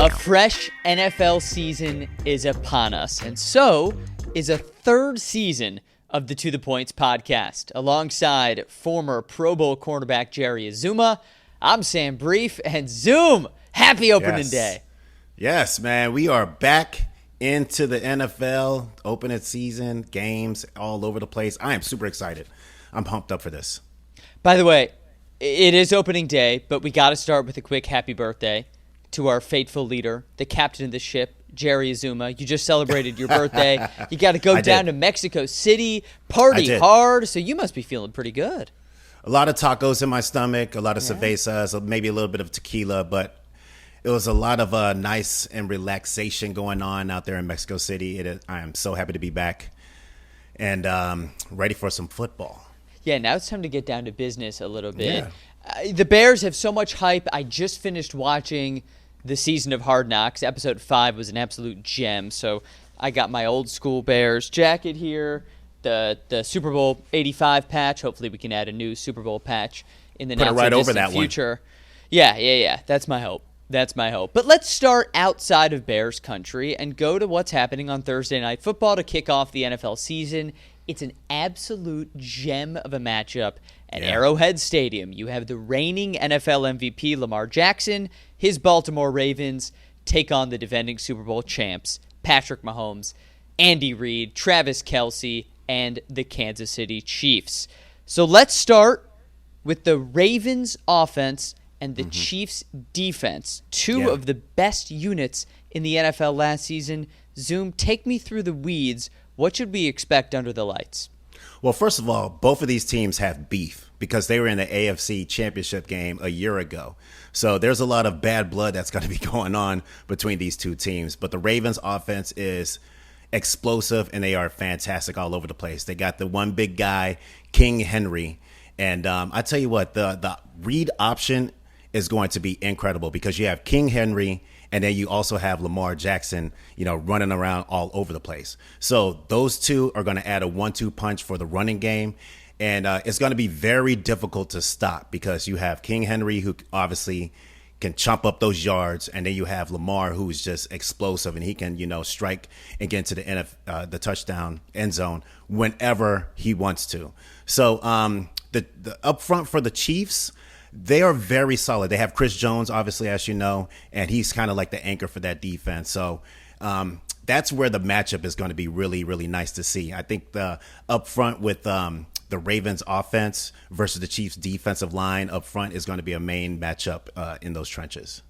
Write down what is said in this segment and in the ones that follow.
A fresh NFL season is upon us, and so is a third season of the To The Points podcast. Alongside former Pro Bowl cornerback Jerry Azumah, I'm Sam Brief, and Zoom, happy opening day. Yes, man, we are back into the NFL, opening season, games all over the place. I am super excited. I'm pumped up for this. By the way, it is opening day, but we got to start with a quick happy birthday to our faithful leader, the captain of the ship, Jerry Azumah. You just celebrated your birthday. You got to go down to Mexico City, party hard, so you must be feeling pretty good. A lot of tacos in my stomach, a lot of cervezas, maybe a little bit of tequila, but it was a lot of nice and relaxation going on out there in Mexico City. I am so happy to be back and ready for some football. Yeah, now it's time to get down to business a little bit. Yeah. The Bears have so much hype. I just finished watching the season of Hard Knocks. Episode 5 was an absolute gem. So I got my old school Bears jacket here, the Super Bowl 85 patch. Hopefully we can add a new Super Bowl patch in the not-so-distant future. Yeah. That's my hope. But let's start outside of Bears country and go to what's happening on Thursday Night Football to kick off the NFL season. It's an absolute gem of a matchup at Arrowhead Stadium. You have the reigning NFL MVP Lamar Jackson. His Baltimore Ravens take on the defending Super Bowl champs, Patrick Mahomes, Andy Reid, Travis Kelce, and the Kansas City Chiefs. So let's start with the Ravens offense and the Chiefs defense, two of the best units in the NFL last season. Zoom, take me through the weeds. What should we expect under the lights? Well, first of all, both of these teams have beef because they were in the AFC Championship game a year ago. So there's a lot of bad blood that's going to be going on between these two teams. But the Ravens offense is explosive, and they are fantastic all over the place. They got the one big guy, King Henry. And I tell you what, the read option is going to be incredible because you have King Henry, and then you also have Lamar Jackson, running around all over the place. So those two are going to add a 1-2 punch for the running game. And it's going to be very difficult to stop because you have King Henry, who obviously can chomp up those yards. And then you have Lamar, who's just explosive, and he can, strike and get into the touchdown end zone whenever he wants to. So the up front for the Chiefs, they are very solid. They have Chris Jones, obviously, as you know, and he's kind of like the anchor for that defense. So that's where the matchup is going to be really, really nice to see. I think the up front with the Ravens offense versus the Chiefs defensive line up front is going to be a main matchup in those trenches.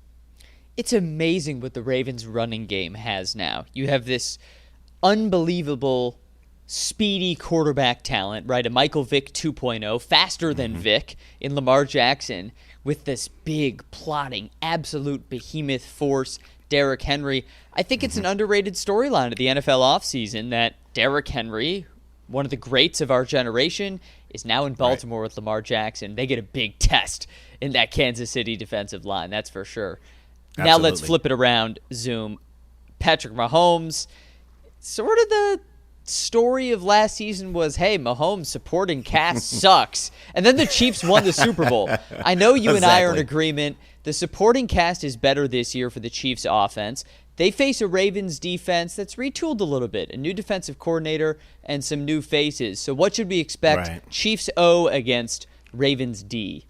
It's amazing what the Ravens running game has now. You have this unbelievable speedy quarterback talent, right? A Michael Vick 2.0, faster than Vick in Lamar Jackson, with this big, plotting, absolute behemoth force, Derrick Henry. I think it's an underrated storyline of the NFL offseason that Derrick Henry, one of the greats of our generation, is now in Baltimore with Lamar Jackson. They get a big test in that Kansas City defensive line, that's for sure. Absolutely. Now let's flip it around, Zoom. Patrick Mahomes, sort of the story of last season was, hey, Mahomes' supporting cast sucks. And then the Chiefs won the Super Bowl. I know you and I are in agreement. The supporting cast is better this year for the Chiefs offense. They face a Ravens defense that's retooled a little bit, a new defensive coordinator and some new faces. So what should we expect? Chiefs O against Ravens D.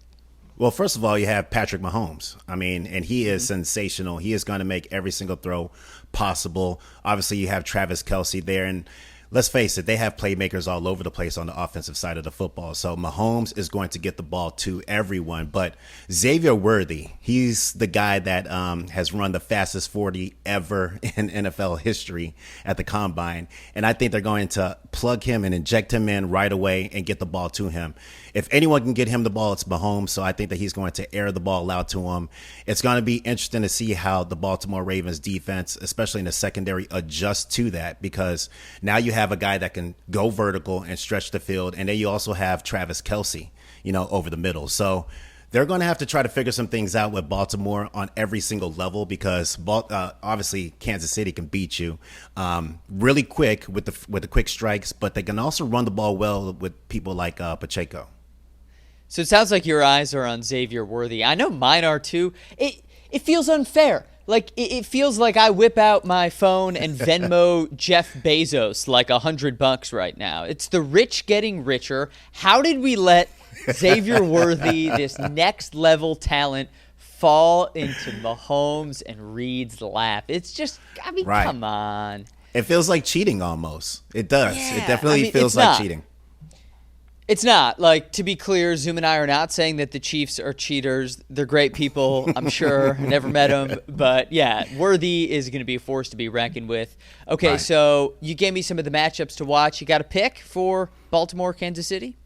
Well, first of all, you have Patrick Mahomes. And he is sensational. He is going to make every single throw possible. Obviously, you have Travis Kelce there, and let's face it, they have playmakers all over the place on the offensive side of the football. So Mahomes is going to get the ball to everyone. But Xavier Worthy, he's the guy that has run the fastest 40 ever in NFL history at the Combine. And I think they're going to plug him and inject him in right away and get the ball to him. If anyone can get him the ball, it's Mahomes. So I think that he's going to air the ball out to him. It's going to be interesting to see how the Baltimore Ravens defense, especially in the secondary, adjusts to that, because now you have a guy that can go vertical and stretch the field. And then you also have Travis Kelce, over the middle. So they're going to have to try to figure some things out with Baltimore on every single level, because obviously Kansas City can beat you really quick with the quick strikes, but they can also run the ball well with people like Pacheco. So it sounds like your eyes are on Xavier Worthy. I know mine are too. It feels unfair. Like it feels like I whip out my phone and Venmo Jeff Bezos like $100 right now. It's the rich getting richer. How did we let Xavier Worthy, this next level talent, fall into Mahomes and Reed's lap? It's just, I mean, Right. Come on. It feels like cheating almost. It does. Yeah, It definitely feels it's like not. cheating. It's not. Like, to be clear, Zoom and I are not saying that the Chiefs are cheaters. They're great people, I'm sure. Never met them. But, yeah, Worthy is going to be a force to be reckoned with. Okay, Right. So you gave me some of the matchups to watch. You got a pick for Baltimore, Kansas City?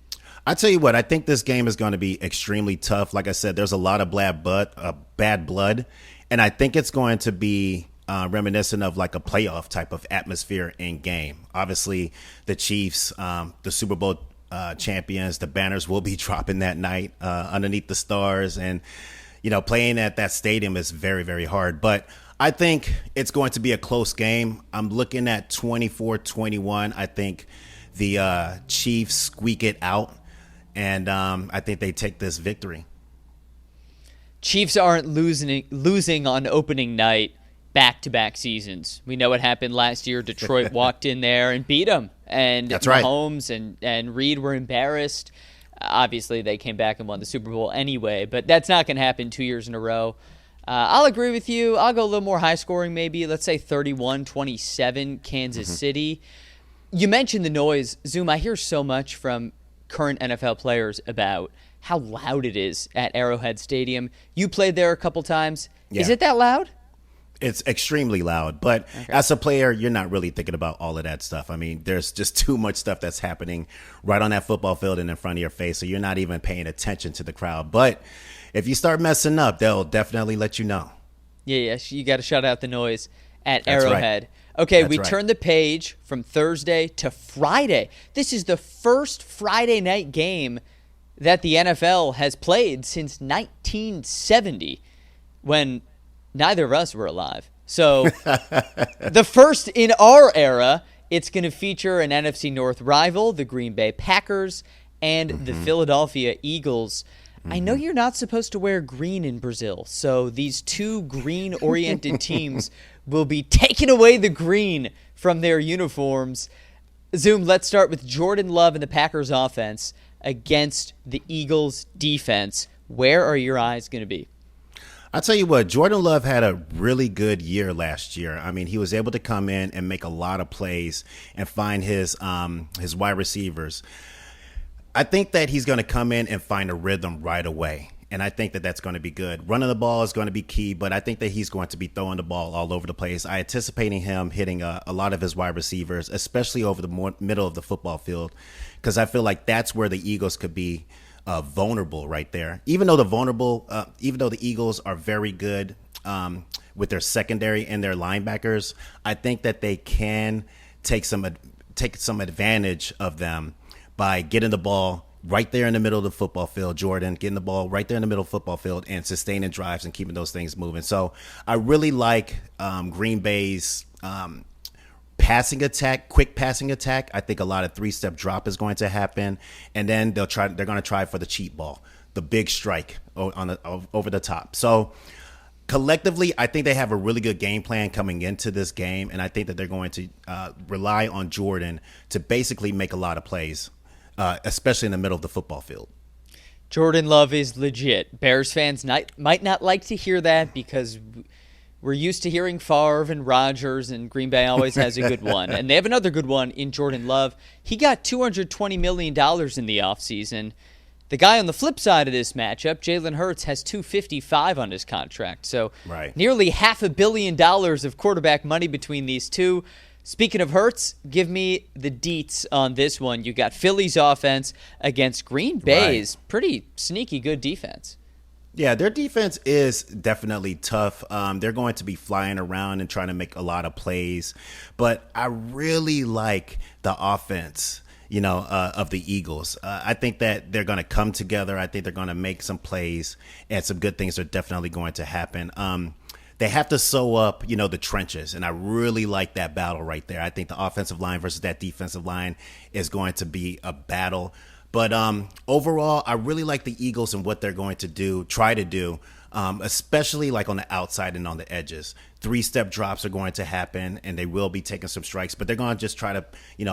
I tell you what, I think this game is going to be extremely tough. Like I said, there's a lot of bad blood, and I think it's going to be reminiscent of like a playoff type of atmosphere in game. Obviously, the Chiefs, the Super Bowl champions, the banners will be dropping that night underneath the stars, and playing at that stadium is very, very hard. But I think it's going to be a close game. I'm looking at 24-21. I think the Chiefs squeak it out. And I think they take this victory. Chiefs aren't losing on opening night back-to-back seasons. We know what happened last year. Detroit walked in there and beat them. And That's right. Mahomes and Reed were embarrassed. Obviously, they came back and won the Super Bowl anyway, but that's not going to happen 2 years in a row. I'll agree with you. I'll go a little more high-scoring maybe. Let's say 31-27 Kansas City. You mentioned the noise. Zoom, I hear so much from current NFL players about how loud it is at Arrowhead Stadium. You played there a couple times. Yeah. Is it that loud? It's extremely loud, but as a player, you're not really thinking about all of that stuff. I mean, there's just too much stuff that's happening right on that football field and in front of your face, so you're not even paying attention to the crowd. But if you start messing up, they'll definitely let you know. Yeah, you got to shut out the noise at That's right. Arrowhead. Okay, That's we right. turn the page from Thursday to Friday. This is the first Friday night game that the NFL has played since 1970, when neither of us were alive. So the first in our era. It's going to feature an NFC North rival, the Green Bay Packers, and the Philadelphia Eagles. I know you're not supposed to wear green in Brazil, so these two green-oriented teams will be taking away the green from their uniforms. Zoom, let's start with Jordan Love and the Packers offense against the Eagles defense. Where are your eyes going to be? I'll tell you what, Jordan Love had a really good year last year. I mean, he was able to come in and make a lot of plays and find his wide receivers. I think that he's going to come in and find a rhythm right away. And I think that that's going to be good. Running the ball is going to be key, but I think that he's going to be throwing the ball all over the place. I anticipating him hitting a lot of his wide receivers, especially over the middle of the football field, because I feel like that's where the Eagles could be vulnerable right there. Even though the Eagles are very good with their secondary and their linebackers, I think that they can take some advantage of them by getting the ball right there in the middle of the football field, Jordan, getting the ball right there in the middle of the football field and sustaining drives and keeping those things moving. So I really like Green Bay's passing attack, quick passing attack. I think a lot of three-step drop is going to happen, and then they're going to try for the cheap ball, the big strike over the top. So collectively, I think they have a really good game plan coming into this game, and I think that they're going to rely on Jordan to basically make a lot of plays, especially in the middle of the football field. Jordan Love is legit. Bears fans might not like to hear that because we're used to hearing Favre and Rodgers, and Green Bay always has a good one. And they have another good one in Jordan Love. He got $220 million in the offseason. The guy on the flip side of this matchup, Jalen Hurts, has $255 on his contract. So nearly $500 million of quarterback money between these two. Speaking of Hurts, give me the deets on this one. You got Philly's offense against Green Bay's pretty sneaky good defense. Yeah, their defense is definitely tough. They're going to be flying around and trying to make a lot of plays. But I really like the offense, of the Eagles. I think that they're going to come together. I think they're going to make some plays, and some good things are definitely going to happen. They have to sew up, the trenches, and I really like that battle right there. I think the offensive line versus that defensive line is going to be a battle. But overall, I really like the Eagles and what they're going to try to do, especially like on the outside and on the edges. 3-step drops are going to happen, and they will be taking some strikes, but they're going to just try to,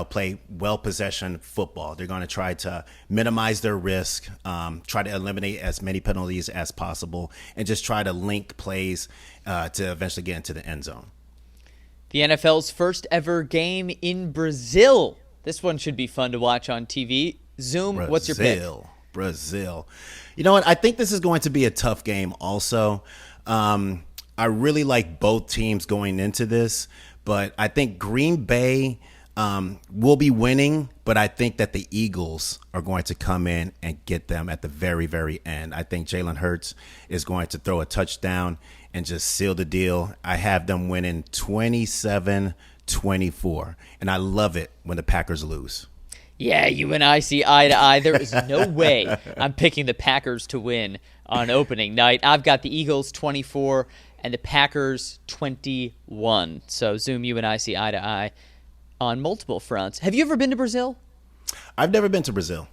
play well possession football. They're going to try to minimize their risk, try to eliminate as many penalties as possible, and just try to link plays to eventually get into the end zone. The NFL's first ever game in Brazil. This one should be fun to watch on TV. Zoom, what's your pick? Brazil. You know what? I think this is going to be a tough game also. I really like both teams going into this, but I think Green Bay will be winning, but I think that the Eagles are going to come in and get them at the very, very end. I think Jalen Hurts is going to throw a touchdown and just seal the deal. I have them winning 27-24, and I love it when the Packers lose. Yeah, you and I see eye to eye. There is no way I'm picking the Packers to win on opening night. I've got the Eagles 24 and the Packers 21. So, Zoom, you and I see eye to eye on multiple fronts. Have you ever been to Brazil? I've never been to Brazil.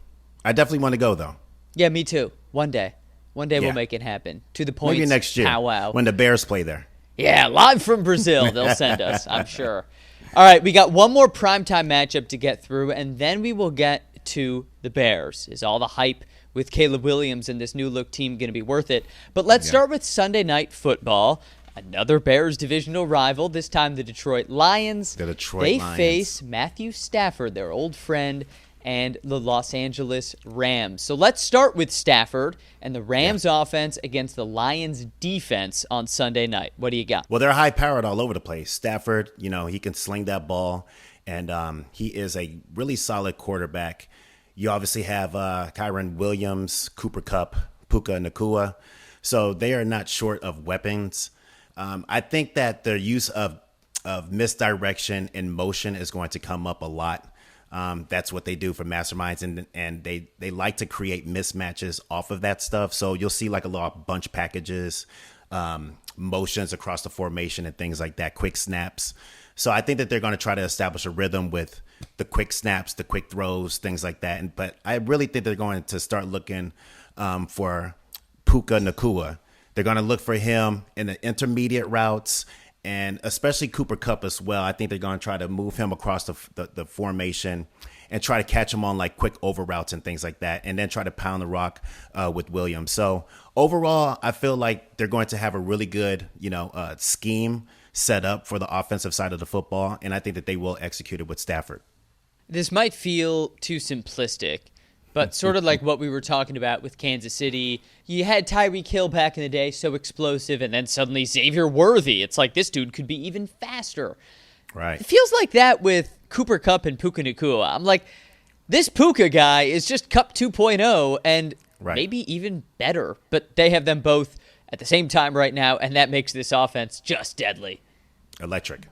I definitely want to go, though. Yeah, me too. One day. We'll make it happen. To the point. Maybe next year powwow. When the Bears play there. Yeah, live from Brazil. They'll send us, I'm sure. All right, we got one more primetime matchup to get through, and then we will get to the Bears. Is all the hype with Caleb Williams and this new-look team going to be worth it? But let's start with Sunday Night Football. Another Bears divisional rival, this time the Detroit Lions. They face Matthew Stafford, their old friend, and the Los Angeles Rams. So let's start with Stafford and the Rams offense against the Lions defense on Sunday night. What do you got? Well, they're high-powered all over the place. Stafford, he can sling that ball, and he is a really solid quarterback. You obviously have Kyron Williams, Cooper Kupp, Puka Nacua. So they are not short of weapons. I think that their use of misdirection and motion is going to come up a lot. That's what they do for masterminds, and they like to create mismatches off of that stuff. So you'll see like a lot of bunch packages, motions across the formation and things like that, quick snaps. So I think that they're going to try to establish a rhythm with the quick snaps, the quick throws, things like that. But I really think they're going to start looking for Puka Nacua. They're going to look for him in the intermediate routes, and especially Cooper Kupp as well. I think they're going to try to move him across the formation and try to catch him on like quick over routes and things like that, and then try to pound the rock with Williams. So overall, I feel like they're going to have a really good, scheme set up for the offensive side of the football, and I think that they will execute it with Stafford. This might feel too simplistic, but sort of like what we were talking about with Kansas City. You had Tyreek Hill back in the day, so explosive, and then suddenly Xavier Worthy. It's like this dude could be even faster. Right. It feels like that with Cooper Kupp and Puka Nacua. I'm like, this Puka guy is just Kupp 2.0 and maybe even better. But they have them both at the same time right now, and that makes this offense just deadly. Electric.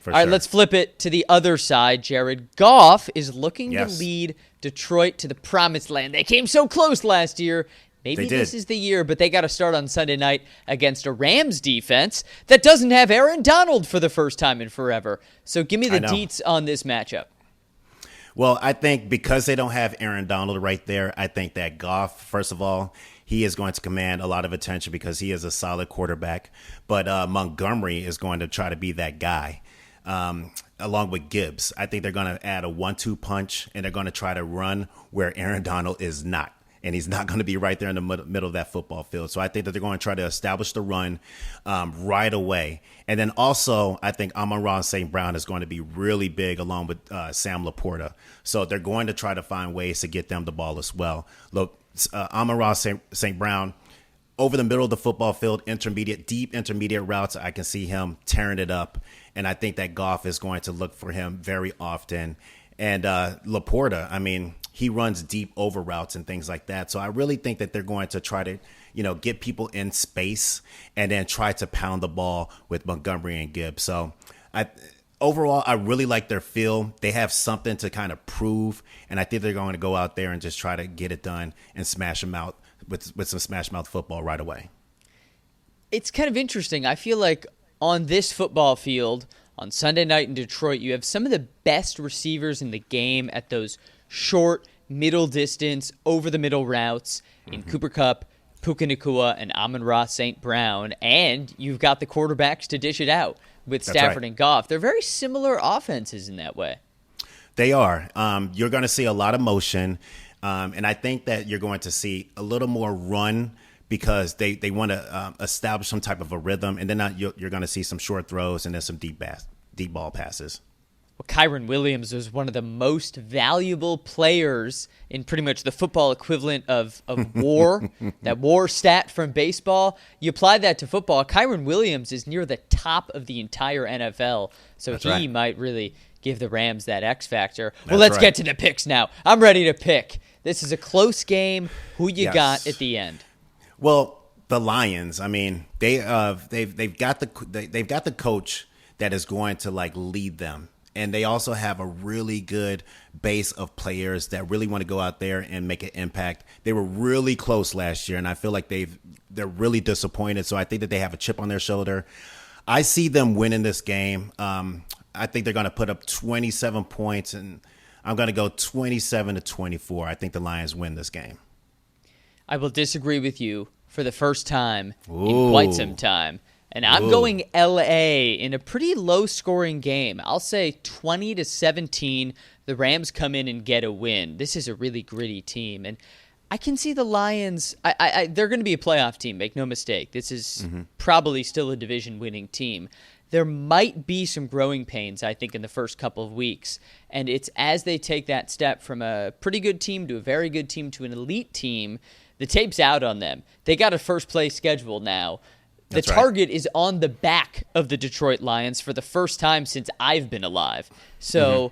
All right, let's flip it to the other side. Jared Goff is looking to lead Detroit to the promised land. They came so close last year. Maybe this is the year, but they got to start on Sunday night against a Rams defense that doesn't have Aaron Donald for the first time in forever. So give me the deets on this matchup. Well, I think because they don't have Aaron Donald right there, I think that Goff, first of all, he is going to command a lot of attention because he is a solid quarterback. But Montgomery is going to try to be that guy. Along with Gibbs. I think they're going to add a 1-2 punch, and they're going to try to run where Aaron Donald is not. And he's not going to be right there in the middle of that football field. So I think that they're going to try to establish the run right away. And then also, I think Amon-Ra St. Brown is going to be really big along with Sam Laporta. So they're going to try to find ways to get them the ball as well. Look, Amon-Ra St. Brown, over the middle of the football field, deep intermediate routes, I can see him tearing it up. And I think that Goff is going to look for him very often. And Laporta, I mean, he runs deep over routes and things like that. So I really think that they're going to try to, get people in space and then try to pound the ball with Montgomery and Gibbs. So overall, I really like their feel. They have something to kind of prove. And I think they're going to go out there and just try to get it done and smash them out with some smash mouth football right away. It's kind of interesting. I feel like on this football field on Sunday night in Detroit, you have some of the best receivers in the game at those short, middle distance, over the middle routes in Cooper Kupp, Puka Nacua, and Amon-Ra St. Brown, and you've got the quarterbacks to dish it out with Stafford and Goff. They're very similar offenses in that way. They are. You're going to see a lot of motion, and I think that you're going to see a little more run because they want to establish some type of a rhythm, and then you're going to see some short throws and then some deep ball passes. Well, Kyren Williams was one of the most valuable players in pretty much the football equivalent of WAR, that WAR stat from baseball. You apply that to football, Kyren Williams is near the top of the entire NFL, so he might really give the Rams that X factor. Well, let's get to the picks now. I'm ready to pick. This is a close game. Who you got at the end? Well, the Lions. I mean, they've got the coach that is going to lead them. And they also have a really good base of players that really want to go out there and make an impact. They were really close last year, and I feel like they're really disappointed. So I think that they have a chip on their shoulder. I see them winning this game. I think they're going to put up 27 points, and I'm going to go 27-24. I think the Lions win this game. I will disagree with you for the first time in quite some time. And I'm going LA in a pretty low-scoring game. I'll say 20-17. The Rams come in and get a win. This is a really gritty team. And I can see the Lions. They're going to be a playoff team, make no mistake. This is probably still a division-winning team. There might be some growing pains, I think, in the first couple of weeks. And it's as they take that step from a pretty good team to a very good team to an elite team, the tape's out on them. They got a first-place schedule now. The target is on the back of the Detroit Lions for the first time since I've been alive. So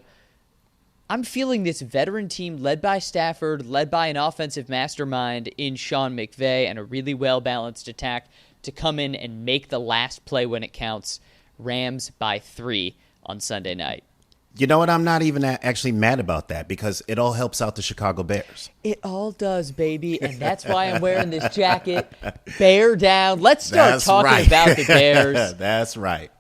I'm feeling this veteran team led by Stafford, led by an offensive mastermind in Sean McVay, and a really well-balanced attack to come in and make the last play when it counts. Rams by 3 on Sunday night. You know what? I'm not even actually mad about that because it all helps out the Chicago Bears. It all does, baby, and that's why I'm wearing this jacket. Bear down. Let's start talking about the Bears. That's right.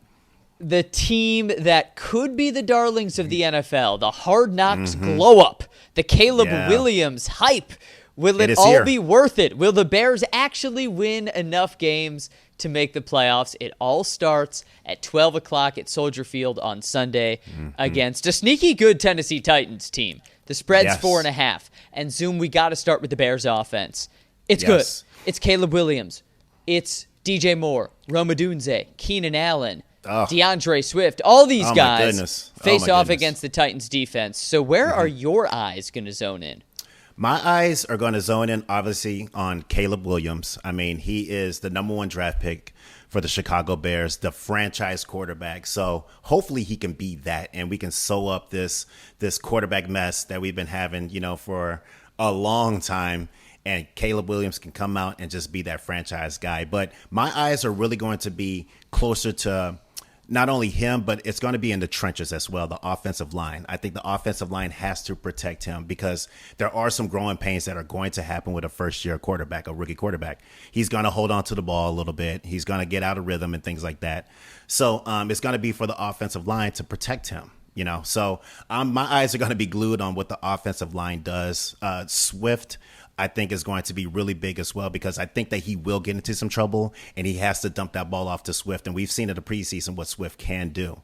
The team that could be the darlings of the NFL, the Hard Knocks glow up, the Caleb Williams hype. Will it all be worth it? Will the Bears actually win enough games to make the playoffs? It all starts at 12 o'clock at Soldier Field on Sunday against a sneaky good Tennessee Titans team. The spread's 4.5. And Zoom, we got to start with the Bears offense. It's good. It's Caleb Williams. It's DJ Moore, Rome Odunze, Keenan Allen, DeAndre Swift. All these guys face off against the Titans defense. So where are your eyes going to zone in? My eyes are going to zone in, obviously, on Caleb Williams. I mean, he is the number 1 draft pick for the Chicago Bears, the franchise quarterback. So hopefully he can be that, and we can sew up this quarterback mess that we've been having, for a long time. And Caleb Williams can come out and just be that franchise guy. But my eyes are really going to be closer to not only him, but it's going to be in the trenches as well, the offensive line. I think the offensive line has to protect him because there are some growing pains that are going to happen with a first-year quarterback, a rookie quarterback. He's going to hold on to the ball a little bit. He's going to get out of rhythm and things like that. So it's going to be for the offensive line to protect him. So my eyes are going to be glued on what the offensive line does. Swift, I think, is going to be really big as well because I think that he will get into some trouble and he has to dump that ball off to Swift. And we've seen in the preseason what Swift can do.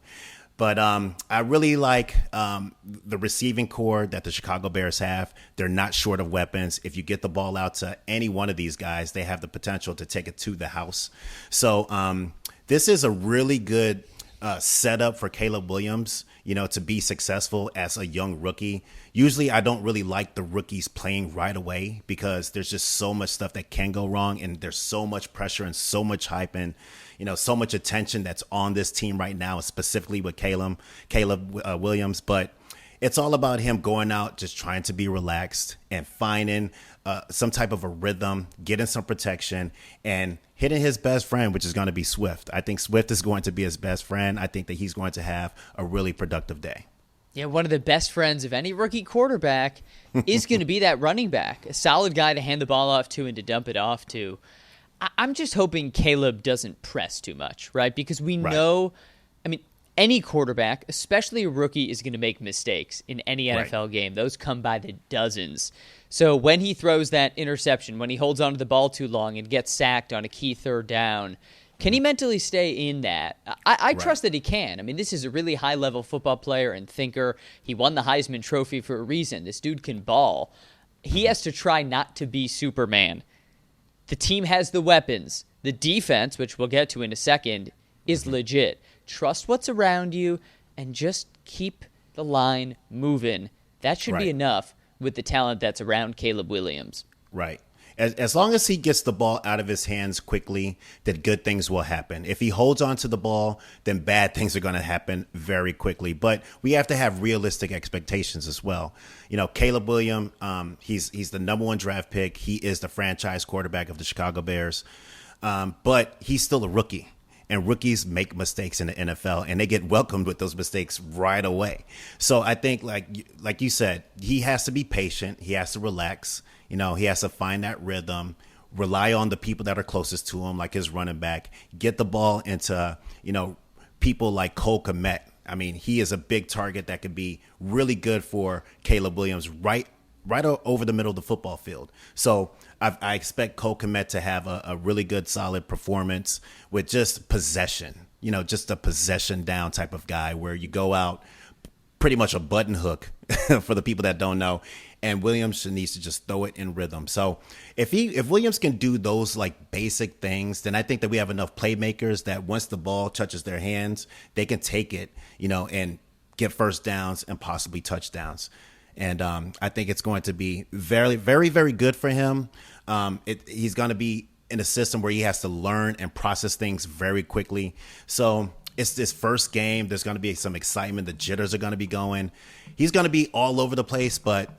But I really like the receiving core that the Chicago Bears have. They're not short of weapons. If you get the ball out to any one of these guys, they have the potential to take it to the house. So this is a really good setup for Caleb Williams, to be successful as a young rookie. Usually I don't really like the rookies playing right away because there's just so much stuff that can go wrong and there's so much pressure and so much hype and, so much attention that's on this team right now, specifically with Caleb Williams. But it's all about him going out, just trying to be relaxed and finding some type of a rhythm, getting some protection, and hitting his best friend, which is going to be Swift. I think Swift is going to be his best friend. I think that he's going to have a really productive day. Yeah, one of the best friends of any rookie quarterback is going to be that running back, a solid guy to hand the ball off to and to dump it off to. I'm just hoping Caleb doesn't press too much, right? Because we know, any quarterback, especially a rookie, is going to make mistakes in any NFL game. Those come by the dozens. So when he throws that interception, when he holds onto the ball too long and gets sacked on a key third down, can he mentally stay in that? I trust that he can. I mean, this is a really high-level football player and thinker. He won the Heisman Trophy for a reason. This dude can ball. He has to try not to be Superman. The team has the weapons. The defense, which we'll get to in a second, is legit. Trust what's around you and just keep the line moving. That should be enough with the talent that's around Caleb Williams. Right. As long as he gets the ball out of his hands quickly, then good things will happen. If he holds on to the ball, then bad things are going to happen very quickly. But we have to have realistic expectations as well. You know, Caleb Williams, he's the number 1 draft pick. He is the franchise quarterback of the Chicago Bears. But he's still a rookie. And rookies make mistakes in the NFL, and they get welcomed with those mistakes right away. So I think, like you said, he has to be patient. He has to relax. You know, he has to find that rhythm, rely on the people that are closest to him, like his running back, get the ball into, you know, people like Cole Kmet. I mean, he is a big target that could be really good for Caleb Williams right over the middle of the football field. So I expect Cole Kmet to have a really good, solid performance with just possession, you know, just a possession down type of guy where you go out pretty much a button hook for the people that don't know. And Williams needs to just throw it in rhythm. So if Williams can do those like basic things, then I think that we have enough playmakers that once the ball touches their hands, they can take it, you know, and get first downs and possibly touchdowns. And I think it's going to be very, very, very good for him. He's going to be in a system where he has to learn and process things very quickly. So it's this first game. There's going to be some excitement. The jitters are going to be going. He's going to be all over the place. But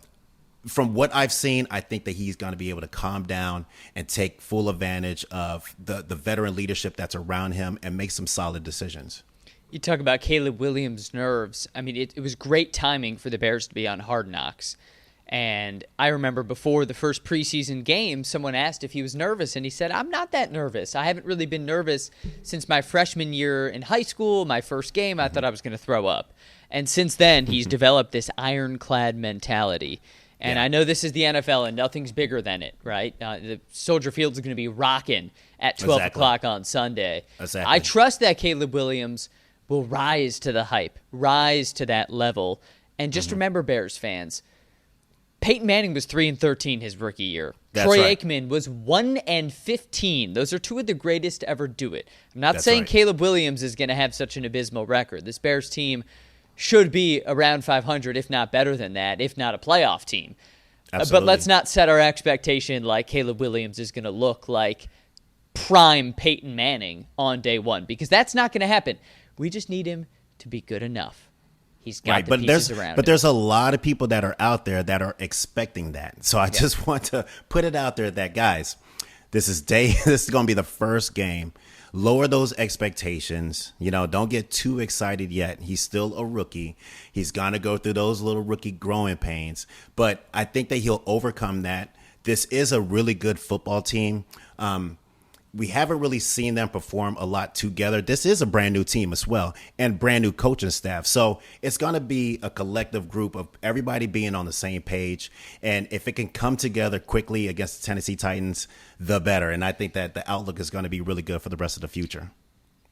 from what I've seen, I think that he's going to be able to calm down and take full advantage of the veteran leadership that's around him and make some solid decisions. You talk about Caleb Williams' nerves. I mean, it was great timing for the Bears to be on Hard Knocks. And I remember before the first preseason game, someone asked if he was nervous, and he said, I'm not that nervous. I haven't really been nervous since my freshman year in high school. My first game, I thought I was going to throw up. And since then, he's developed this ironclad mentality. And I know this is the NFL, and nothing's bigger than it, right? The Soldier Field is going to be rocking at 12 o'clock on Sunday. Exactly. I trust that Caleb Williams will rise to the hype, rise to that level. And just remember, Bears fans, Peyton Manning was 3-13 his rookie year. Troy Aikman was 1-15. Those are two of the greatest to ever do it. I'm not saying Caleb Williams is going to have such an abysmal record. This Bears team should be around 500, if not better than that, if not a playoff team. But let's not set our expectation like Caleb Williams is going to look like prime Peyton Manning on day one, because that's not going to happen. We just need him to be good enough. He's got the pieces around him. But there's a lot of people that are out there that are expecting that. So I just want to put it out there that, guys, this is going to be the first game. Lower those expectations. You know, don't get too excited yet. He's still a rookie. He's going to go through those little rookie growing pains. But I think that he'll overcome that. This is a really good football team. We haven't really seen them perform a lot together. This is a brand new team as well, and brand new coaching staff. So it's going to be a collective group of everybody being on the same page. And if it can come together quickly against the Tennessee Titans, the better. And I think that the outlook is going to be really good for the rest of the future.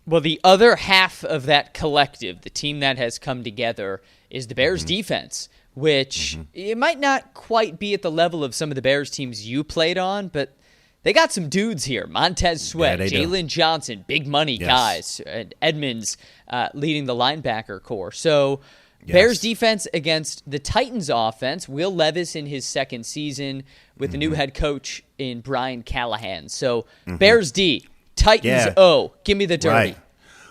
Well, the other half of that collective, the team that has come together, is the Bears defense, which it might not quite be at the level of some of the Bears teams you played on, but they got some dudes here. Montez Sweat, Jalen Johnson, big money guys. Edmonds leading the linebacker core. So Bears defense against the Titans offense. Will Levis in his second season with the new head coach in Brian Callahan. So Bears D, Titans O. Give me the dirty. Right.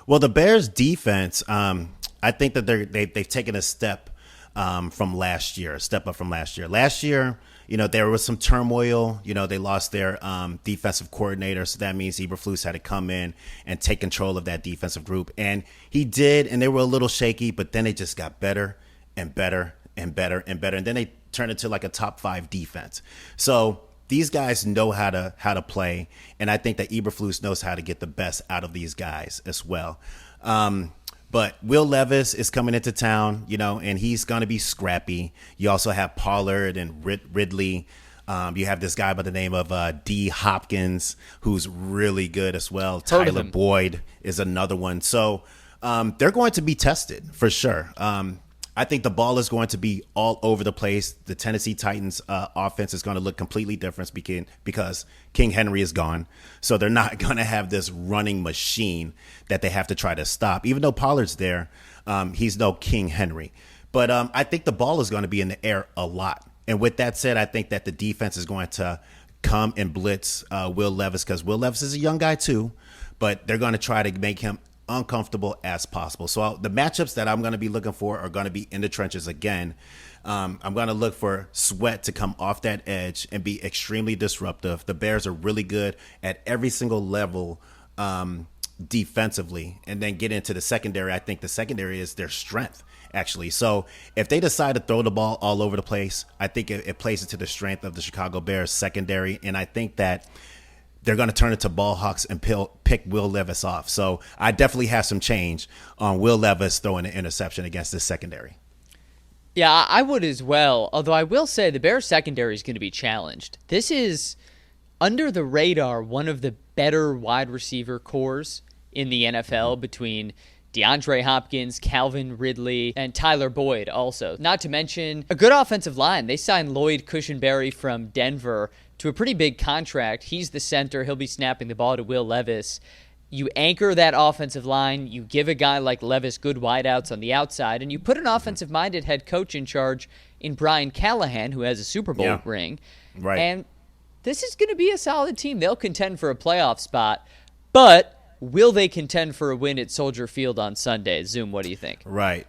Well, the Bears defense, I think that they've taken a step from last year, a step up from last year. Last year, you know, there was some turmoil. You know, they lost their defensive coordinator. So that means Eberflus had to come in and take control of that defensive group. And he did, and they were a little shaky, but then they just got better and better and better and better. And then they turned into like a top 5 defense. So these guys know how to play. And I think that Eberflus knows how to get the best out of these guys as well. But Will Levis is coming into town, and he's going to be scrappy. You also have Pollard and Ridley. You have this guy by the name of D. Hopkins, who's really good as well. Tyler Boyd is another one. So they're going to be tested for sure. I think the ball is going to be all over the place. The Tennessee Titans offense is going to look completely different because King Henry is gone. So they're not going to have this running machine that they have to try to stop. Even though Pollard's there, he's no King Henry. But I think the ball is going to be in the air a lot. And with that said, I think that the defense is going to come and blitz Will Levis, because Will Levis is a young guy too, but they're going to try to make him uncomfortable as possible. So the matchups that I'm going to be looking for are going to be in the trenches again. I'm going to look for Sweat to come off that edge and be extremely disruptive. The Bears are really good at every single level defensively, and then get into the secondary. I think the secondary is their strength, actually. So if they decide to throw the ball all over the place, I think it plays into the strength of the Chicago Bears secondary, and I think that they're going to turn it to ball hawks and pick Will Levis off. So I definitely have some change on Will Levis throwing an interception against this secondary. Yeah, I would as well, although I will say the Bears secondary is going to be challenged. This is, under the radar, one of the better wide receiver cores in the NFL between DeAndre Hopkins, Calvin Ridley, and Tyler Boyd also. Not to mention a good offensive line. They signed Lloyd Cushenberry from Denver to a pretty big contract. He's the center. He'll be snapping the ball to Will Levis. You anchor that offensive line. You give a guy like Levis good wideouts on the outside, and you put an offensive-minded head coach in charge in Brian Callahan, who has a Super Bowl ring. Right. And this is going to be a solid team. They'll contend for a playoff spot, but will they contend for a win at Soldier Field on Sunday? Zoom, what do you think? Right.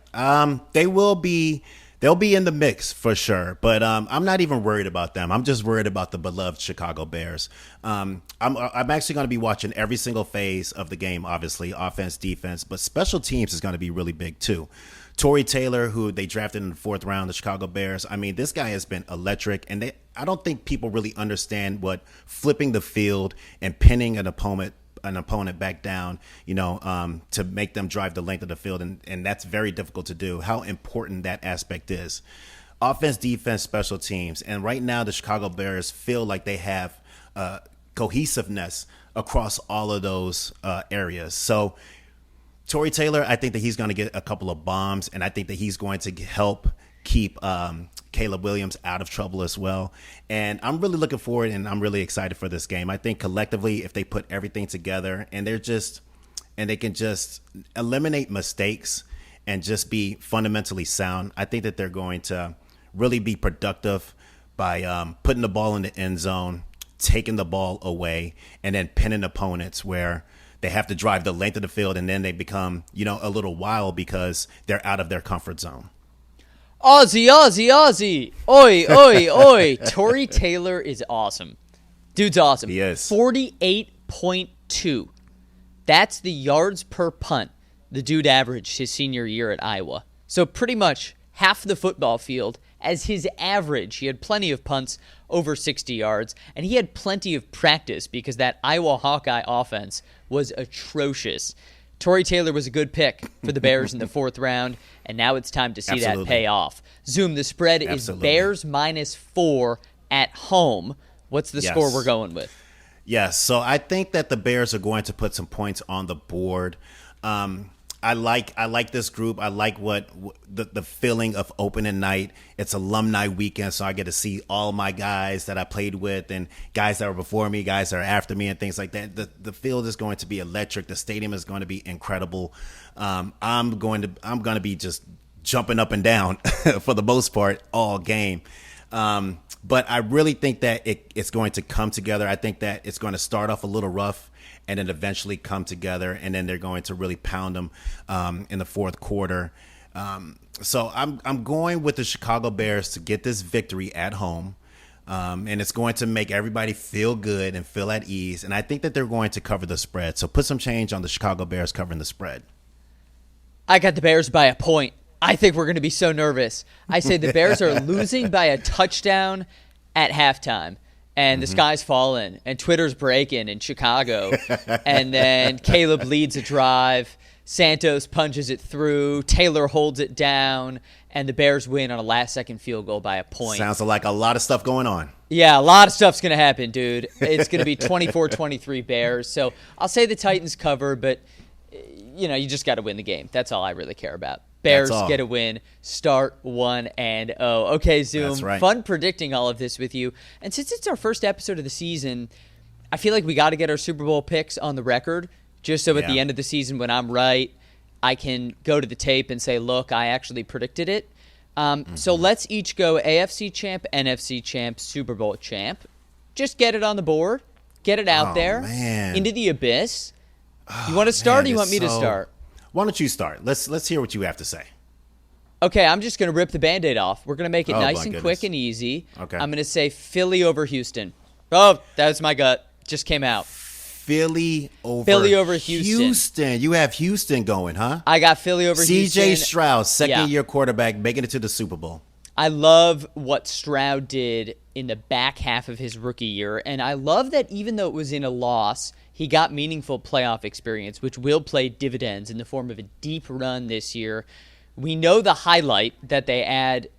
They will be. They'll be in the mix for sure, but I'm not even worried about them. I'm just worried about the beloved Chicago Bears. I'm actually going to be watching every single phase of the game, obviously, offense, defense, but special teams is going to be really big too. Torrey Taylor, who they drafted in the 4th round, the Chicago Bears, I mean, this guy has been electric, and I don't think people really understand what flipping the field and pinning an opponent back down, to make them drive the length of the field. And that's very difficult to do, how important that aspect is. Offense, defense, special teams. And right now, the Chicago Bears feel like they have cohesiveness across all of those areas. So Torrey Taylor, I think that he's going to get a couple of bombs, and I think that he's going to help keep Caleb Williams out of trouble as well. And I'm really looking forward, and I'm really excited for this game. I think collectively, if they put everything together and they can just eliminate mistakes and just be fundamentally sound, I think that they're going to really be productive by putting the ball in the end zone, taking the ball away, and then pinning opponents where they have to drive the length of the field, and then they become, a little wild because they're out of their comfort zone. Aussie, Aussie, Aussie. Oi, oi, oi. Torrey Taylor is awesome. Dude's awesome. He is. 48.2. That's the yards per punt the dude averaged his senior year at Iowa. So pretty much half the football field as his average. He had plenty of punts over 60 yards, and he had plenty of practice because that Iowa Hawkeye offense was atrocious. Torrey Taylor was a good pick for the Bears in the 4th round, and now it's time to see that pay off. Zoom, the spread is Bears -4 at home. What's the score we're going with? Yes, so I think that the Bears are going to put some points on the board. I like this group. I like what the feeling of opening night. It's alumni weekend, so I get to see all my guys that I played with and guys that were before me, guys that are after me, and things like that. The field is going to be electric. The stadium is going to be incredible. I'm going to be just jumping up and down for the most part all game. But I really think that it's going to come together. I think that it's going to start off a little rough and then eventually come together, and then they're going to really pound them in the 4th quarter. So I'm going with the Chicago Bears to get this victory at home, and it's going to make everybody feel good and feel at ease, and I think that they're going to cover the spread. So put some change on the Chicago Bears covering the spread. I got the Bears by a point. I think we're going to be so nervous. I say the Bears are losing by a touchdown at halftime. And the sky's falling, and Twitter's breaking in Chicago. And then Caleb leads a drive, Santos punches it through, Taylor holds it down, and the Bears win on a last-second field goal by a point. Sounds like a lot of stuff going on. Yeah, a lot of stuff's going to happen, dude. It's going to be 24-23 Bears. So I'll say the Titans cover, but, you just got to win the game. That's all I really care about. Bears get a win, start 1-0. Okay, Zoom, That's right. Fun predicting all of this with you. And since it's our first episode of the season, I feel like we got to get our Super Bowl picks on the record, just so at the end of the season when I'm right, I can go to the tape and say, look, I actually predicted it. So let's each go AFC champ, NFC champ, Super Bowl champ. Just get it on the board. Get it out there. Man. Into the abyss. You want to start or you want me to start? Why don't you start? Let's hear what you have to say. Okay, I'm just going to rip the Band-Aid off. We're going to make it nice and quick and easy. Okay. I'm going to say Philly over Houston. Oh, that's my gut. Just came out. Philly over Houston. You have Houston going, huh? I got Philly over Houston. C.J. Stroud, second-year quarterback, making it to the Super Bowl. I love what Stroud did in the back half of his rookie year, and I love that even though it was in a loss, he got meaningful playoff experience, which will play dividends in the form of a deep run this year. We know the highlight that they add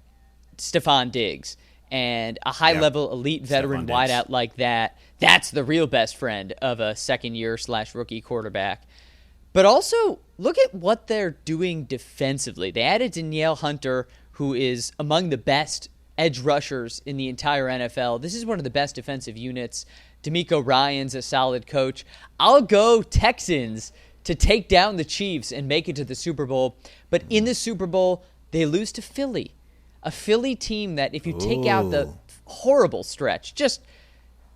Stephon Diggs, and a high-level elite veteran wideout like that, that's the real best friend of a second-year/rookie quarterback. But also, look at what they're doing defensively. They added Danielle Hunter, who is among the best edge rushers in the entire NFL. This is one of the best defensive units. D'Amico Ryan's a solid coach. I'll go Texans to take down the Chiefs and make it to the Super Bowl. But in the Super Bowl, they lose to Philly. A Philly team that, if you take out the horrible stretch, just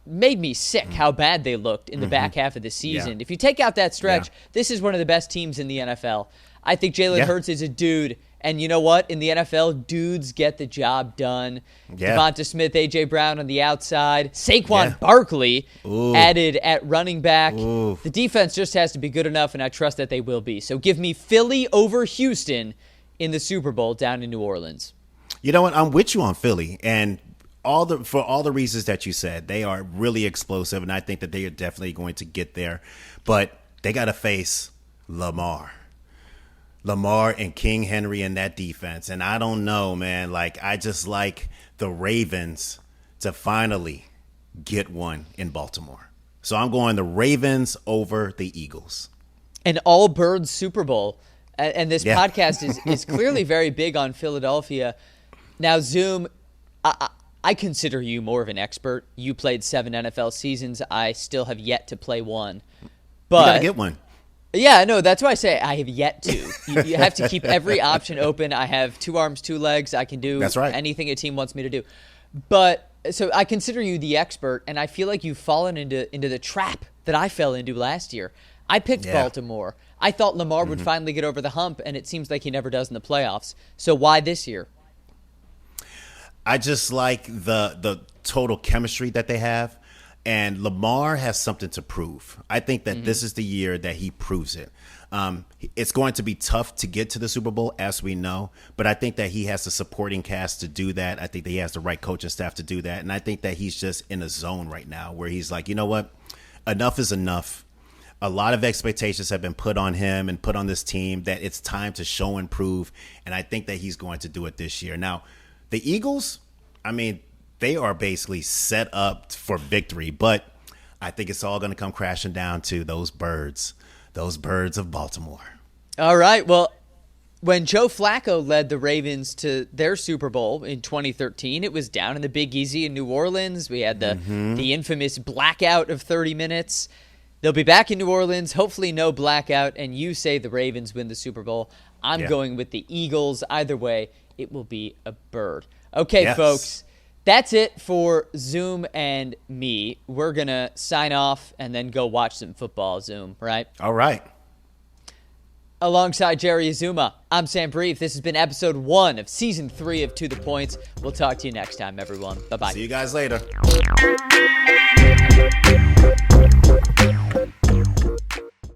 made me sick how bad they looked in the back half of the season. If you take out that stretch, this is one of the best teams in the NFL. I think Jalen Hurts is a dude. And you know what? In the NFL, dudes get the job done. Devonta Smith, A.J. Brown on the outside. Saquon Barkley added at running back. The defense just has to be good enough, and I trust that they will be. So give me Philly over Houston in the Super Bowl down in New Orleans. You know what? I'm with you on Philly. And for all the reasons that you said, they are really explosive, and I think that they are definitely going to get there. But they got to face Lamar and King Henry in that defense. And I don't know, man. I just like the Ravens to finally get one in Baltimore. So I'm going the Ravens over the Eagles. An all-birds Super Bowl. And this podcast is clearly very big on Philadelphia. Now, Zoom, I consider you more of an expert. You played 7 NFL seasons. I still have yet to play one. But you got to get one. Yeah, no, that's why I say I have yet to. You have to keep every option open. I have 2 arms, 2 legs. I can do anything a team wants me to do. But so I consider you the expert, and I feel like you've fallen into the trap that I fell into last year. I picked Baltimore. I thought Lamar would finally get over the hump, and it seems like he never does in the playoffs. So why this year? I just like the total chemistry that they have. And Lamar has something to prove. I think that this is the year that he proves it. It's going to be tough to get to the Super Bowl, as we know, but I think that he has the supporting cast to do that. I think that he has the right coaching staff to do that. And I think that he's just in a zone right now where he's like, you know what? Enough is enough. A lot of expectations have been put on him and put on this team that it's time to show and prove. And I think that he's going to do it this year. Now, the Eagles, I mean, they are basically set up for victory, but I think it's all going to come crashing down to those birds of Baltimore. All right. Well, when Joe Flacco led the Ravens to their Super Bowl in 2013, it was down in the Big Easy in New Orleans. We had the infamous blackout of 30 minutes. They'll be back in New Orleans, hopefully no blackout, and you say the Ravens win the Super Bowl. I'm going with the Eagles. Either way, it will be a bird. Okay, folks. That's it for Zoom and me. We're going to sign off and then go watch some football, Zoom, right? All right. Alongside Jerry Azumah, I'm Sam Brief. This has been episode 1 of season 3 of To The Points. We'll talk to you next time, everyone. Bye-bye. See you guys later.